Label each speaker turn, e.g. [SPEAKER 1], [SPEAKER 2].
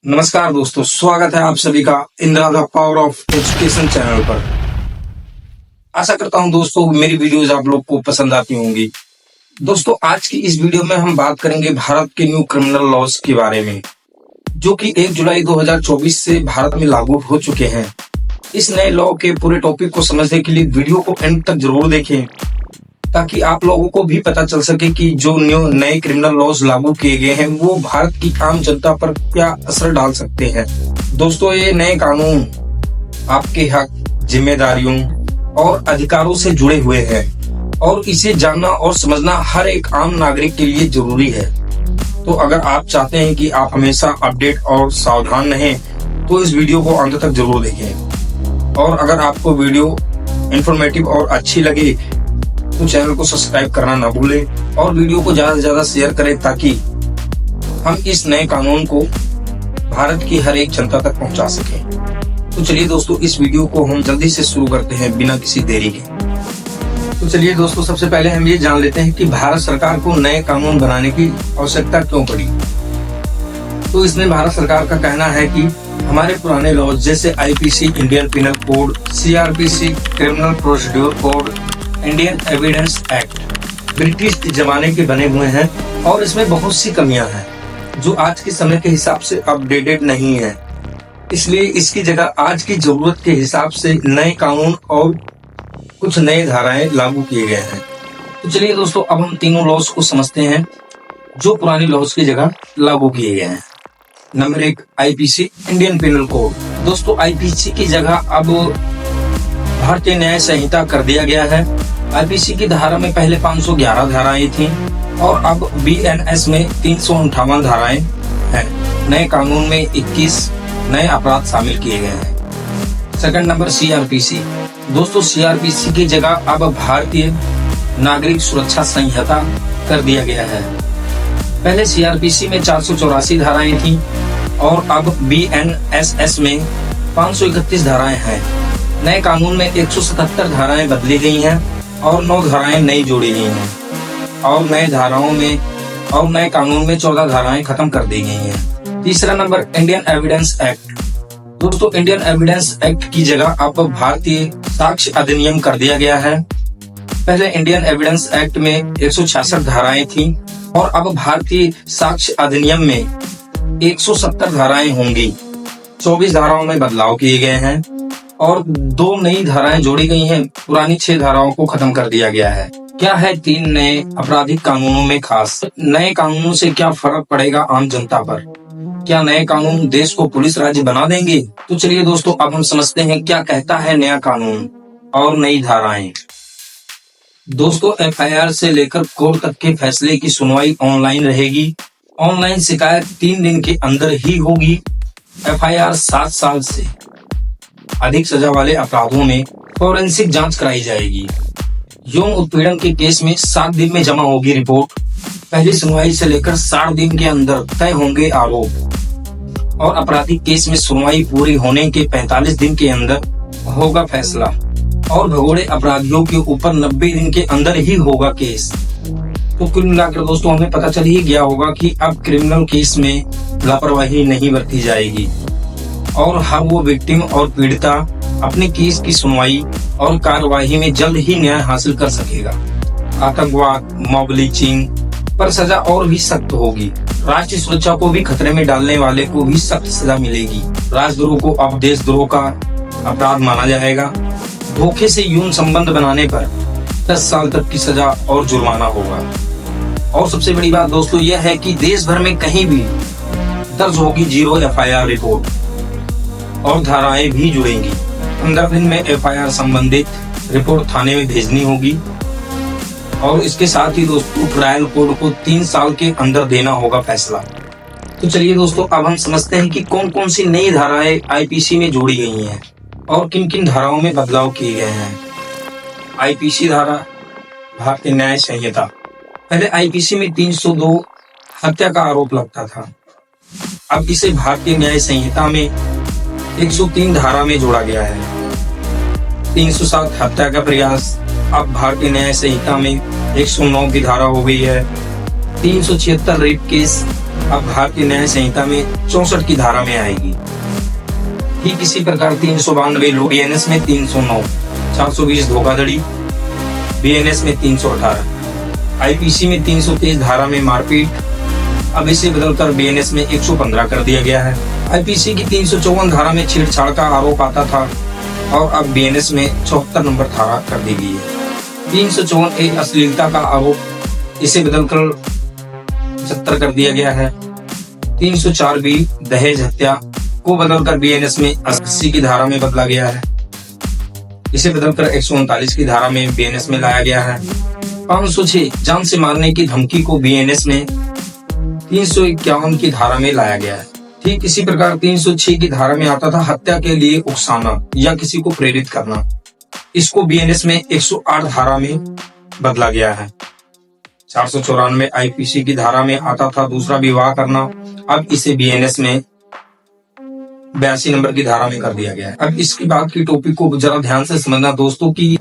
[SPEAKER 1] नमस्कार दोस्तों, स्वागत है आप सभी का Indira the power of education channel पर। आशा करता हूं दोस्तों मेरी वीडियोस आप लोग को पसंद आती होंगी। दोस्तों आज की इस वीडियो में हम बात करेंगे भारत के न्यू क्रिमिनल लॉज के बारे में, जो कि 1 जुलाई 2024 से भारत में लागू हो चुके हैं। इस नए लॉ के पूरे टॉपिक को समझने के लिए वीडियो को एंड तक जरूर देखें, ताकि आप लोगों को भी पता चल सके कि जो नए क्रिमिनल लॉज लागू किए गए हैं वो भारत की आम जनता पर क्या असर डाल सकते हैं। दोस्तों ये नए कानून आपके हक, जिम्मेदारियों और अधिकारों से जुड़े हुए हैं और इसे जानना और समझना हर एक आम नागरिक के लिए जरूरी है। तो अगर आप चाहते हैं कि आप हमेशा अपडेट और सावधान रहें तो इस वीडियो को अंत तक जरूर देखें। और अगर आपको वीडियो इंफॉर्मेटिव और अच्छी लगे तो चैनल को सब्सक्राइब करना ना भूलें और वीडियो को ज्यादा से ज्यादा शेयर करें, ताकि हम इस नए कानून को भारत की हर एक जनता तक पहुंचा सकें। तो चलिए दोस्तों इस वीडियो को हम जल्दी से शुरू करते हैं बिना किसी देरी के। तो चलिए दोस्तों सबसे पहले हम ये जान लेते हैं कि भारत सरकार को नए कानून बनाने की आवश्यकता क्यों पड़ी। तो इसमें भारत सरकार का कहना है कि हमारे पुराने लॉज जैसे IPC Indian penal code, CrPC criminal procedure code, Indian evidence act British जमाने के बने हुए हैं और इसमें बहुत सी कमियां हैं जो आज के समय के हिसाब से अपडेटेड नहीं है। इसलिए इसकी जगह आज की जरूरत के हिसाब से नए कानून और कुछ नए धाराएं लागू किए गए हैं। तो चलिए दोस्तों अब हम तीनों लॉज को समझते हैं जो पुरानी लॉज की जगह लागू किए गए हैं। Number 1 IPC Indian penal code. दोस्तों आईपीसी की जगह अब भारतीय न्याय संहिता कर दिया गया है। आईपीसी की धारा में पहले 511 धाराएं थीं और अब बीएनएस में 358 धाराएं हैं। नए कानून में 21 नए अपराध शामिल किए गए हैं। Second number CrPC. दोस्तों सीआरपीसी की जगह अब भारतीय नागरिक सुरक्षा संहिता कर दिया गया है। पहले सीआरपीसी में 484 धाराएं थीं और अब बीएनएसएस में 531 धाराएं हैं। नए कानून में 177 धाराएं बदली गई हैं और 9 धाराएं नई जोड़ी गई हैं और नए कानून में 14 धाराएं खत्म कर दी गई हैं। तीसरा नंबर इंडियन एविडेंस एक्ट। दोस्तों इंडियन एविडेंस एक्ट की जगह अब भारतीय साक्ष्य अधिनियम कर दिया गया है। पहले इंडियन एविडेंस एक्ट में 166 धाराएं थीं और अब भारतीय साक्ष्य अधिनियम में 170 धाराएं होंगी। 24 धाराओं में बदलाव किए गए हैं और 2 नई धाराएं जोड़ी गई हैं। पुरानी 6 धाराओं को खत्म कर दिया गया है। क्या है 3 नए आपराधिक कानूनों में खास? नए कानूनों से क्या फर्क पड़ेगा आम जनता पर? क्या नए कानून देश को पुलिस राज्य बना देंगे? तो चलिए दोस्तों अब हम समझते हैं क्या कहता है नया कानून और नई धाराएं। दोस्तों एफआईआर से लेकर कोर्ट तक के फैसले की सुनवाई ऑनलाइन रहेगी। ऑनलाइन शिकायत 3 दिन के अंदर ही होगी। एफआईआर 7 साल से अधिक सजा वाले अपराधों में फोरेंसिक जांच कराई जाएगी। यौन उत्पीड़न के केस में 7 दिन में जमा होगी रिपोर्ट। पहली सुनवाई से लेकर 60 दिन के अंदर तय होंगे आरोप और आपराधिक केस में सुनवाई पूरी होने के 45 दिन के अंदर होगा फैसला और भगोड़े अपराधियों के ऊपर 90 दिन के अंदर ही होगा केस। तो कुल मिलाकर दोस्तों हमें पता चल ही गया होगा कि अब क्रिमिनल केस में लापरवाही नहीं बरती जाएगी और हर वो विक्टिम और पीड़िता अपने केस की सुनवाई और कार्यवाही में जल्द ही न्याय हासिल कर सकेगा। आतंकवाद, मॉब लिंचिंग पर सजा और भी सख्त होगी। राष्ट्रीय सुरक्षा को भी खतरे में डालने वाले को भी सख्त सजा मिलेगी। राजद्रोह को अब देशद्रोह का अपराध माना जाएगा। धोखे से यौन संबंध बनाने पर 10 साल तक की सजा और जुर्माना होगा। और सबसे बड़ी बात दोस्तों यह है कि देश भर में कहीं भी दर्ज होगी 0 एफआईआर रिपोर्ट और धाराएं भी जुड़ेंगी। 15 दिन में एफआईआर संबंधित रिपोर्ट थाने में भेजनी होगी और इसके साथ ही दोस्तों ट्रायल कोर्ट को 3 साल के अंदर देना होगा फैसला। तो चलिए दोस्तों अब हम समझते हैं कि कौन कौन सी नई धाराएं आईपीसी में जोड़ी गई हैं और किन किन धाराओं में बदलाव किए गए हैं। आईपीसी धारा भारतीय न्याय संहिता। पहले आईपीसी में 302 हत्या का आरोप लगता था। अब इसे भारतीय न्याय संहिता में 103 धारा में जोड़ा गया है। 307 हत्या का प्रयास अब भारतीय न्याय संहिता में 109 की धारा हो गई है। 376 रेप केस अब भारतीय न्याय संहिता में 64 की धारा में आएगी। ठीक इसी प्रकार 392 लूट, बीएनएस में 309, 420 धोखाधड़ी, बीएनएस में 318, आईपीसी में 323 धारा में मारपीट, अब इसे बदलकर बीएनएस में 115 कर दिया गया है। आईपीसी की 354 धारा में छेड़छाड़ का आरोप आता था और अब बीएनएस में 74 नंबर धारा कर दी गई है। 354 अश्लीलता का आरोप, इसे बदलकर 70 कर दिया गया है। 304 बी दहेज हत्या को बदलकर बीएनएस में 80 की धारा में बदला गया है, इसे बदलकर 139 की धारा में बीएनएस में लाया गया है। 506 जान से मारने की धमकी को बीएनएस में 351 की धारा में लाया गया है। ठीक इसी प्रकार 306 की धारा में आता था हत्या के लिए उकसाना या किसी को प्रेरित करना, इसको बीएनएस में 108 धारा में बदला गया है। 494 आईपीसी की धारा में आता था दूसरा विवाह करना, अब इसे बीएनएस में 82 नंबर की धारा में कर दिया गया है। अब इसके बाद की टॉपिक को जरा ध्यान से समझना दोस्तों की